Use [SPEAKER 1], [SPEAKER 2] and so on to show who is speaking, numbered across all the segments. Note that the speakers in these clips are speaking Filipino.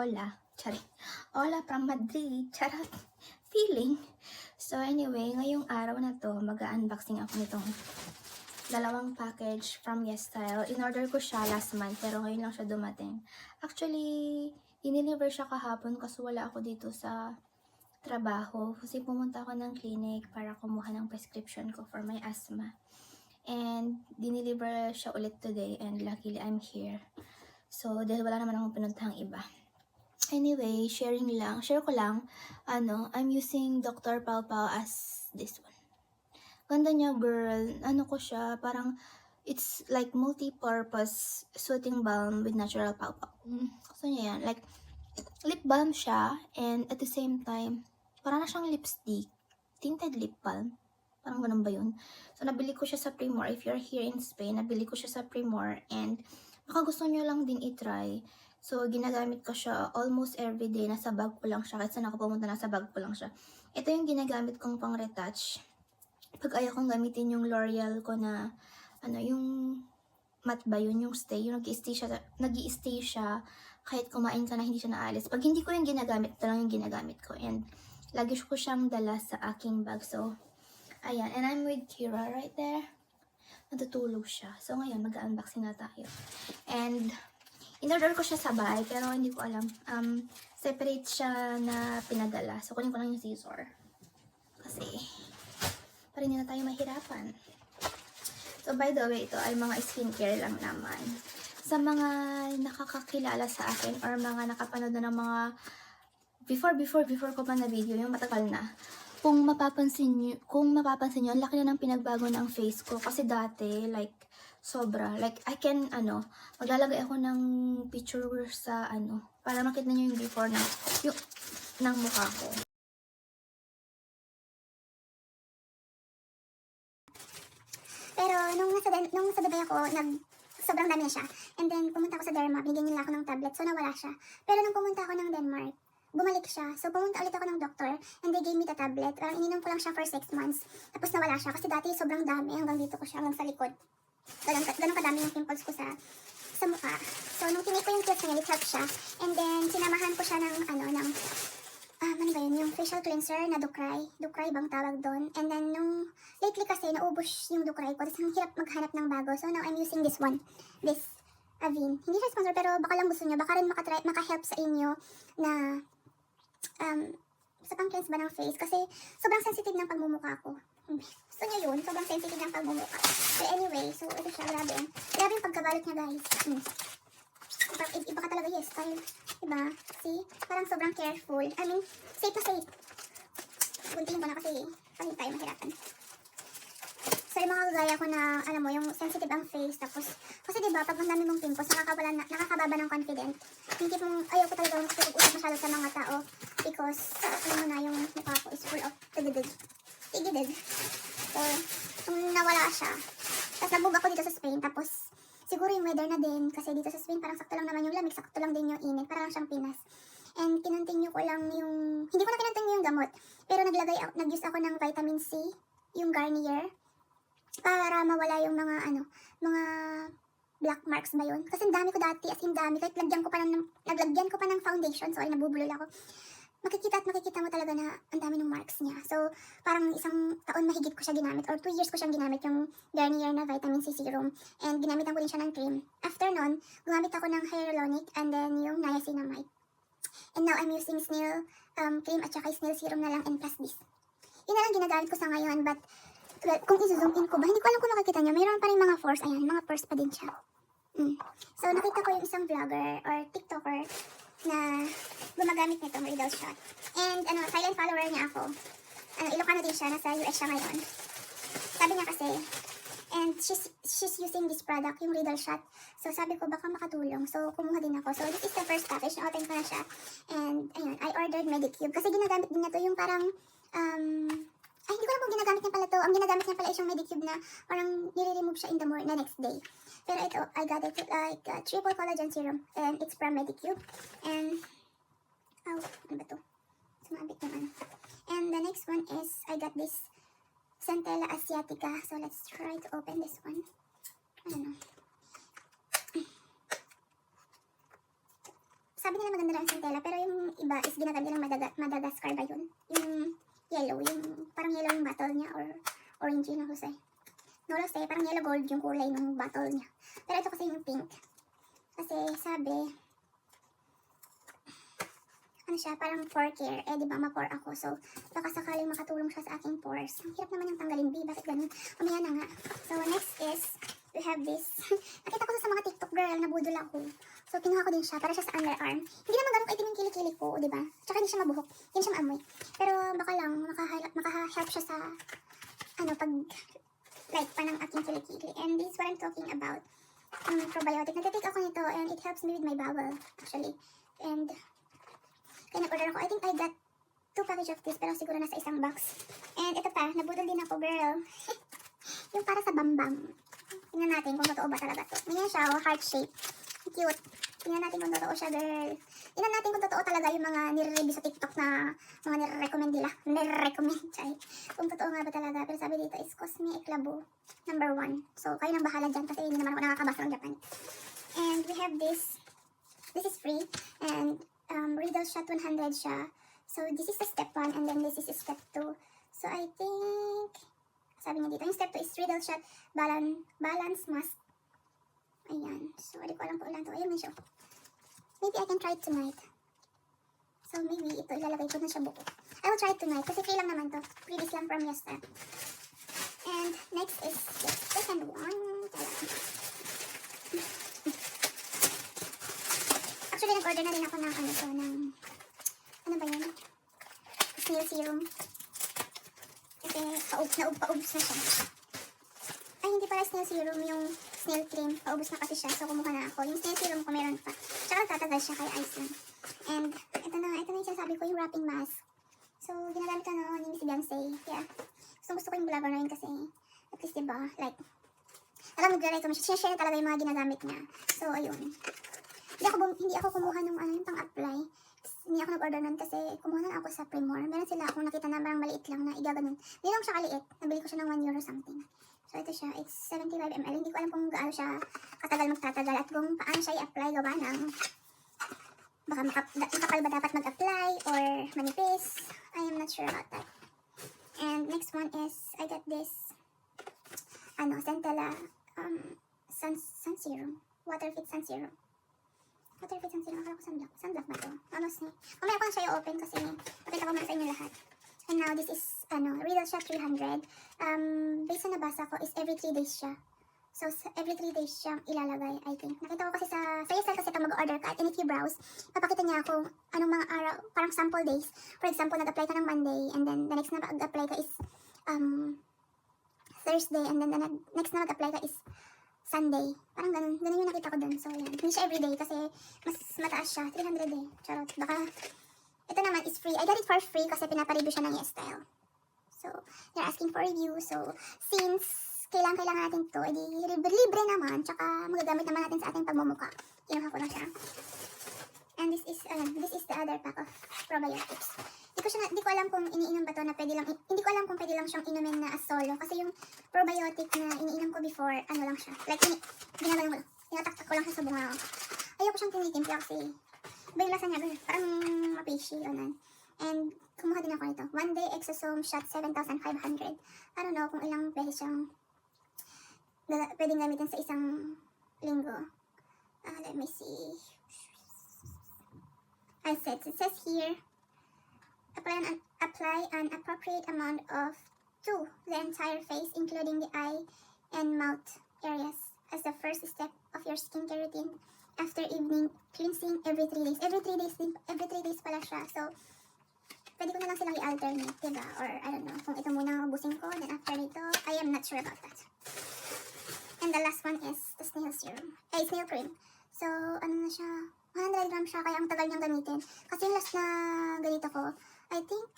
[SPEAKER 1] Hola, charit. Hola from Madrid, charot. Feeling. So anyway, ngayong araw na to, mag-unboxing ako nitong dalawang package from YesStyle. In-order ko siya last month, pero ngayon lang siya dumating. Actually, dineliver siya kahapon kasi wala ako dito sa trabaho. Kasi pumunta ako ng clinic para kumuha ng prescription ko for my asthma. And dineliver siya ulit today and luckily I'm here. So, dahil wala naman akong pinuntahang iba. Anyway, share ko lang, I'm using Dr. Pau Pau as this one. Ganda niya, girl. Ano ko siya, parang, it's like multi-purpose soothing balm with natural Pau Pau. Gusto niya yan. Like, lip balm siya, and at the same time, parang na siyang lipstick. Tinted lip balm. Parang ganun ba yun? So, nabili ko siya sa Primor. If you're here in Spain, nabili ko siya sa Primor, and baka gusto nyo lang din i-try. So, ginagamit ko siya almost everyday. Nasa bag ko lang siya. Kahit saan ako pumunta, nasa bag ko lang siya. Ito yung ginagamit kong pang retouch. Pag ayaw kong gamitin yung L'Oreal ko na, yung matte ba yun, yung stay. Yung nag-i-stay siya kahit kumain ka na hindi siya naalis. Pag hindi ko yung ginagamit, ito lang yung ginagamit ko. And, lagi ko siyang dala sa aking bag. So, ayan. And I'm with Kira right there. Natutulog siya. So, ngayon, mag-unboxing na tayo. And, in-order ko siya sa bahay, pero hindi ko alam. Separate siya na pinadala. So, kunin ko lang yung scissor. Kasi, para hindi na tayo mahirapan. So, by the way, ito ay mga skincare lang naman. Sa mga nakakakilala sa akin or mga nakapanood na ng mga before ko pa na video, yung matagal na. Kung mapapansin nyo, ang laki na ng pinagbago ng face ko. Kasi dati, like, sobra. Like, I can, maglalagay ako ng picture sa, para makita nyo yung before ng mukha ko.
[SPEAKER 2] Pero, nung sa Dubai ako, sobrang dami na siya. And then, pumunta ako sa Derma, binigyan nila ako ng tablet, so nawala siya. Pero nung pumunta ako ng Denmark, bumalik siya. So, pumunta ulit ako ng doctor, and they gave me the tablet. Ininom ko lang siya for 6 months. Tapos nawala siya, kasi dati sobrang dami, hanggang dito ko siya, hanggang sa likod. Ganun kadami yung pimples ko sa mukha. So, nung tinake ko yung pills niya, it helped siya. And then, sinamahan ko siya ng, ano ba yun, yung facial cleanser na Ducray. Ducray bang tawag doon. And then, lately kasi, naubos yung Ducray ko. Tapos, ang hirap maghanap ng bago. So, now I'm using this one. This Avene. Hindi siya sponsor, pero baka lang gusto nyo. Baka rin maka-help sa inyo na, sa pang-cleanse ba ng face. Kasi, sobrang sensitive ng pagmumukha ko. Gusto nyo yun? Sobrang sensitive ng pagmumukha. So, anyway, so, ito siya. Grabe. Grabe yung pagkabalot niya, guys. Iba ka talaga, yes, style. Diba? See? Parang sobrang careful. I mean, safe na safe. Guntingin ko na kasi hindi tayo mahirapan. So, yung mga gaya ko na, alam mo, yung sensitive ang face. Tapos, kasi diba, pag ang dami mong pimples, nakakababa ng confident. Hindi mong, ayaw ko talaga makikipag-usap masyado sa mga tao. Because, alam mo na, yung mukha ko is full of tigidid. So, nung nawala siya, tapos nag-move ako dito sa Spain, tapos, siguro yung weather na din, kasi dito sa Spain parang sakto lang naman yung lamig, sakto lang din yung init, parang siyang Pinas. And kinontinue ko lang yung, hindi ko na kinontinue yung gamot, pero nag-use ako ng vitamin C, yung Garnier, para mawala yung mga, mga black marks ba yun? Kasi ang dami ko dati, as in dami, kahit naglagyan ko pa ng foundation, sorry, nabubulol ako. Makikita mo talaga na ang dami ng marks niya. So, parang 1 taon mahigit ko siya ginamit, or 2 years ko siyang ginamit yung Garnier na vitamin C serum. And ginamitan ko din siya ng cream. After nun, gumamit ako ng hyaluronic and then yung niacinamide. And now, I'm using snail cream at saka snail serum na lang and plus this. Yun na lang ginagamit ko sa ngayon, but well, kung i-zoom in ko ba, hindi ko alam kung makikita nyo. Mayroon pa rin mga pores, ayan, mga pores pa din siya. So, nakita ko yung isang vlogger or TikToker na gumagamit nitong Riddle Shot. And silent follower niya ako. Ilocano din siya, nasa US siya ngayon. Sabi niya kasi, and she's using this product, yung Riddle Shot. So sabi ko, baka makatulong. So kumuha din ako. So this is the first package, na-open ko na siya. And ayun, I ordered Medicube. Kasi ginagamit din niya to yung parang, hindi ko alam kung ginagamit niya pala to. Ang ginagamit niya pala is yung Medicube na parang nire-remove siya in the next day. Pero ito, I got it like triple collagen serum. And it's from Medicube. And, ano ba to? Sumabit yung And the next one is, I got this Centella Asiatica. So let's try to open this one. I don't know. sabi nila maganda raw yung centella, pero yung iba is ginagamit nilang Madagascar ba yun? Yung yellow, yung parang yellow yung bottle niya, or orange yun ako say. No, say, parang yellow gold yung kulay ng bottle niya. Pero ito kasi yung pink. Kasi sabi, ano siya, parang pore care. Eh, di ba, ma-pore ako. So, baka sakaling makatulong siya sa aking pores. Ang hirap naman yung tanggalin, B. Bakit ganun? Umaya na nga. So, next is, we have this. Nakita ko sa mga TikTok girl, nabudol ako. So, kinuha ko din siya, para siya sa underarm. Hindi naman ganun kaitim yung kilikili ko, di ba? Tsaka hindi siya mabuhok, hindi siya maamoy. Pero baka lang, makahelp siya sa, ano, pag, like, pa ng aking kilikili. And this is what I'm talking about. Probiotic. Nagtitake ako nito, and it helps me with my bowel, actually. And, kaya nag-order ako. I think I got 2 packages of this, pero siguro nasa isang box. And ito pa, nabudol din ako, girl. Yung para sa bambang. Tingnan natin kung totoo ba talaga to. Ganyan siya, oh, heart shape. Cute. Tingnan natin kung totoo siya, girl. Tingnan natin kung totoo talaga yung mga nire-review sa TikTok na mga nire-recommend nila. Nire-recommend, chay. Kung totoo nga ba talaga. Pero sabi dito is Cosme Eclabo, number 1. So, kayo nang bahala dyan kasi hindi naman ako nakakabasa ng Japan. And we have this. This is free. And Riddle Shot 100 siya. So, this is the step 1 and then this is step 2. So, I think, sabi niya dito, yung step 2 is Riddle Shot Balance Mask. Ayan. So, hindi ko alam po ilan to. Ayun na siya. Maybe I can try it tonight. So, maybe ito, ilalagay ko na siya buo. I will try it tonight kasi free lang naman to. Previous lang from Yesta. And next is the second one. Actually, nag-order na rin ako ng ano ba yun? Snail serum. Kasi paubos na siya. Ay, hindi pala snail serum, yung snail cream. Paubos na kasi siya, so kumuha na ako. Yung snail serum ko meron pa. Tsaka tatagal siya kay ice lang. And ito na yung sinasabi ko, yung wrapping mask. So, ginagamit ko ni Miss Beyonce. Kaya, gusto ko yung vlogger na yun kasi, at least diba, like, alam mo, nag-rate ko siya. Share talaga yung mga ginagamit niya. So, ayun. Hindi ako kumuha ng yung pang-apply. Hindi ako nag-order nun kasi kumuha na ako sa Primor. Meron sila akong nakita na parang maliit lang na igaganon. Hindi lang siya kaliit. Nabili ko siya ng €1 something. So ito siya, it's 75 ml. Hindi ko alam kung gaano siya katagal magtatagal at kung paano siya i-apply gawa ng baka makapal ba dapat mag-apply or manipis. I am not sure about that. And next one is, I got this Centella sun serum. Waterfit sun serum. Waterfit sun serum. Akala ko sunblock. Sunblock ba ito? Honestly. Mamaya ko na siya i-open kasi pakita ko muna sa inyo lahat. And now this is Riddle Shot 300. Based on nabasa ko is every 3 days siya. So every 3 days siyang ilalagay, I think. Nakita ko kasi sa Yesel kasi ito mag-order ka. And if you browse, papakita niya kung anong mga araw, parang sample days. For example, nag-apply ka ng Monday and then the next na mag-apply ka is Thursday and then the next na mag-apply ka is Sunday. Parang ganun yung nakita ko dun. So yan. Hindi siya everyday kasi mas mataas siya. 300 eh. Charot. Baka ito naman is free. I got it for free kasi pinapareview siya ng YesStyle. So, they're asking for review. So, since kailangan natin to, edi libre naman, tsaka magagamit naman natin sa ating pagmumuka. Kinuha ko lang siya. And this is the other pack of probiotics. Hindi ko alam kung iniinom ba to na pwede lang, hindi ko alam kung pwede lang siyang inumin na as solo. Kasi yung probiotic na iniinom ko before, ano lang siya. Like, tinataktak ko lang siya sa bunga. Ayoko siyang tinitimpla kasi, iba yung lasa niya, parang mapishi, yun. And, kumuha din ako nito. 1 day exosome shot 7,500. I don't know kung ilang beses siyang pwedeng gamitin sa isang linggo. Let me see. It says here, apply an appropriate amount to the entire face, including the eye and mouth areas, as the first step of your skincare routine after evening cleansing every 3 days. Every 3 days pala siya. So, pwede ko na lang silang i-alternate, diba? Or, I don't know, kung ito muna ubusin ko, then after nito, I am not sure about that. And the last one is the snail cream. So, ano na siya, 100 grams siya, kaya ang tagal niyang gamitin. Kasi yung last na ganito ko, I think,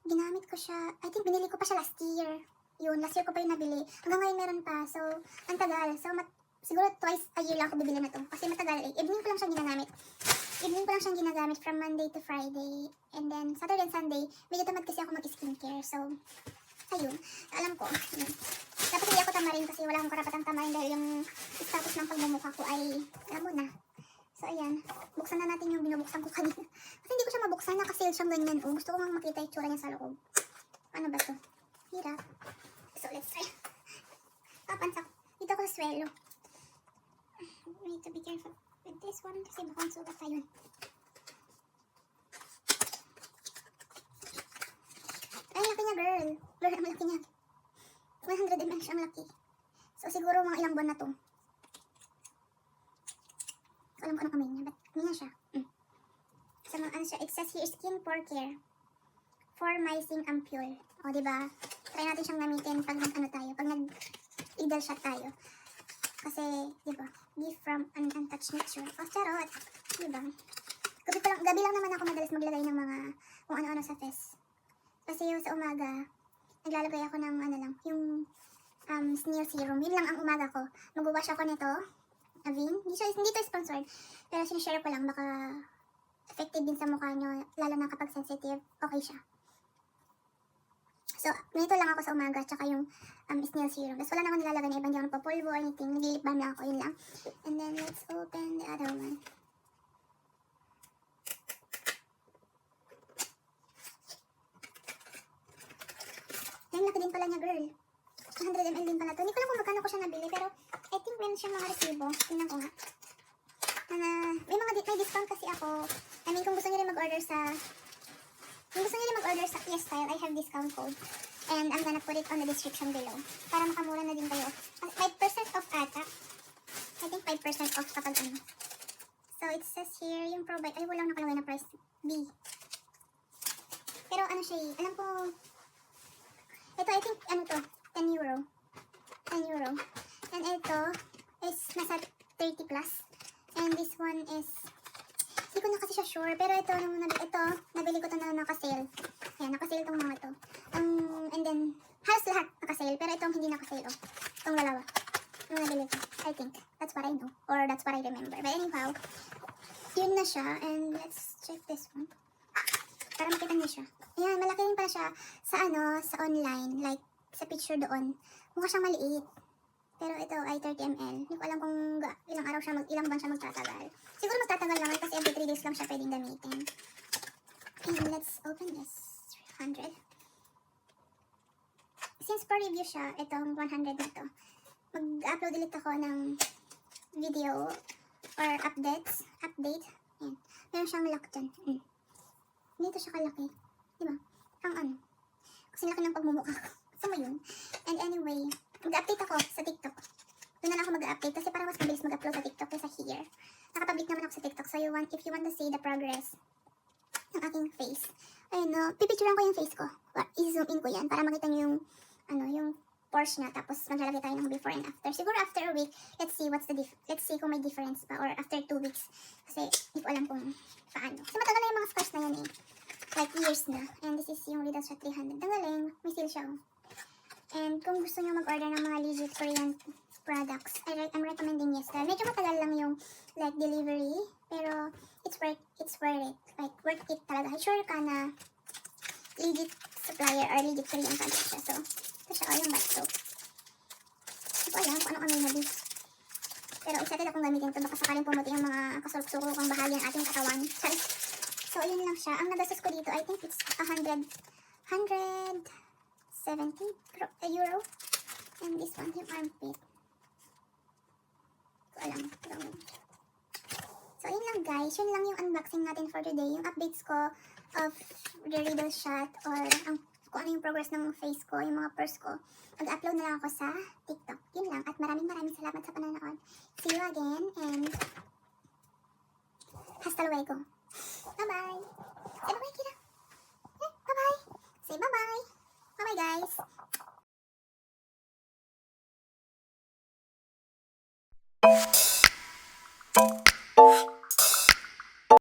[SPEAKER 2] binili ko pa siya last year. Last year ko pa yung nabili. Hanggang ngayon meron pa, so, ang tagal. So, siguro twice a year lang ako bibili na to. Kasi matagal eh. Evening ko lang siyang ginagamit from Monday to Friday. And then, Saturday and Sunday, medyo tamad kasi ako mag-skincare. So, ayun. Alam ko. Dapat hindi ako tamarin kasi wala akong karapatang tamarin dahil yung status ng pagmumukha ko ay, alam mo na. So, ayan. Buksan na natin yung binubuksan ko kanina. Kasi hindi ko siya mabuksan. Naka-seal siyang ganyan. Oh, gusto ko nga makita yung tsura niya sa loob. Ano ba to? Hirap. So, let's try. Papansak. Dito ko sa swelo. We need to be careful with this one kasi baka sugat tayo. Ay, laki niya, girl. Girl, ang laki niya. 100 ml siyang laki. So, siguro mga ilang buwan na to. Alam ko anong amoy niya, but amoy niya siya. So, ano siya, it says here, skin pore care. For Formycin ampule. O, diba? Try natin siyang gamitin pag nag-ano tayo, pag nag-idle shot tayo. Kasi, diba, gift from an untouched nature. O, charot. Diba? Gabi lang naman ako madalas maglagay ng mga kung ano-ano sa face. Kasi yung sa umaga, naglalagay ako ng ano lang, yung snail serum. Yun lang ang umaga ko. Mag-wash ako nito. Avene. Hindi to sponsored. Pero sinishare ko lang. Baka effective din sa mukha nyo. Lalo na kapag sensitive. Okay siya. So, nito lang ako sa umaga. Tsaka yung snail serum. Tapos wala na akong nilalagay na iba. Hindi ako nagpapulbo or anything. Nag-lip balm lang ako. Yun lang. And then, let's open the other one. Yan, laki din pala niya, girl. 100 ml din pala to. Hindi ko lang kung magkano ko siya nabili, pero I think meron siya mga resibo. Tingnan ko nga. May discount kasi ako. I mean, kung gusto niyo rin mag-order sa YesStyle, I have discount code. And I'm gonna put it on the description below. Para makamura na din kayo. 5% off ata. I think 5% off kapag ano. So, it says here, yung provide, ay walang nakalagay na price. B. Pero ano siya eh, alam ko, ito I think, ano to, 10 euro. 10 euro. And ito is nasa 30 plus. And this one is, hindi ko na kasi siya sure. Pero ito, nabili ko to na naka-sale. Ayan, naka-sale tong mga to. And then, halos lahat naka-sale. Pero itong hindi naka-sale, oh. Itong dalawa. Yung nabili ko. I think. That's what I know. Or that's what I remember. But anyhow, yun na siya. And let's check this one. Para makita niyo siya. Ayan, malaki rin pala siya sa online. Like, sa picture doon. Mukha siyang maliit. Pero ito ay 30 ml. Hindi ko alam kung ilang buwan siya magtatagal. Siguro magtatagal naman kasi every 3 days lang siya pwedeng gamitin. And let's open this. 100. Since for review siya, itong 100 na to. Mag-upload ulit ako ng video or update. Ayan. Meron siyang lock dyan. Dito siya kalaki. Diba? Ang ano. Kasi laki ng pagmumukha ko. Gusto mo yun? And anyway, mag-update ako sa TikTok. Doon na lang ako mag-update kasi parang mas mabilis mag-upload sa TikTok kaysa here. Nakapublic naman ako sa TikTok. So if you want to see the progress ng aking face, ayun no, pipicturean ko yung face ko. I-zoom in ko yan para makita nyo yung, yung pores niya. Tapos maglalagay tayo ng before and after. Siguro after a week, let's see kung may difference pa. Or after 2 weeks. Kasi hindi ko alam kung paano. Kasi matagal na yung mga scars na yan eh. Like years na. And this is yung Riddle Shot 300. Ang galing. May seal siya. And kung gusto nyo mag-order ng mga legit Korean products, I'm recommending YesStyle. Medyo matagal lang yung like delivery, pero it's worth it. Like worth it talaga. Sure ka na legit supplier or legit Korean products siya. So, ito siya yung bath soap. Hindi ko alam kung anong amoy na this. Pero excited akong gamitin ito. Baka sakaling pumuti yung mga kasulok-sulokang bahagi ng ating katawan. Sorry. So, ayun lang siya. Ang nagastos ko dito, I think it's 170 euro. And this one, yung armpit. Alam. So, yun lang guys. Yun lang yung unboxing natin for today. Yung updates ko of the Riddle Shot or kung ano yung progress ng face ko, yung mga pores ko. Mag-upload na lang ako sa TikTok. Yun lang. At maraming salamat sa panonood. See you again and hasta luego. Bye-bye. Say bye-bye, Kira. Bye-bye. Say bye-bye. Bye-bye, guys.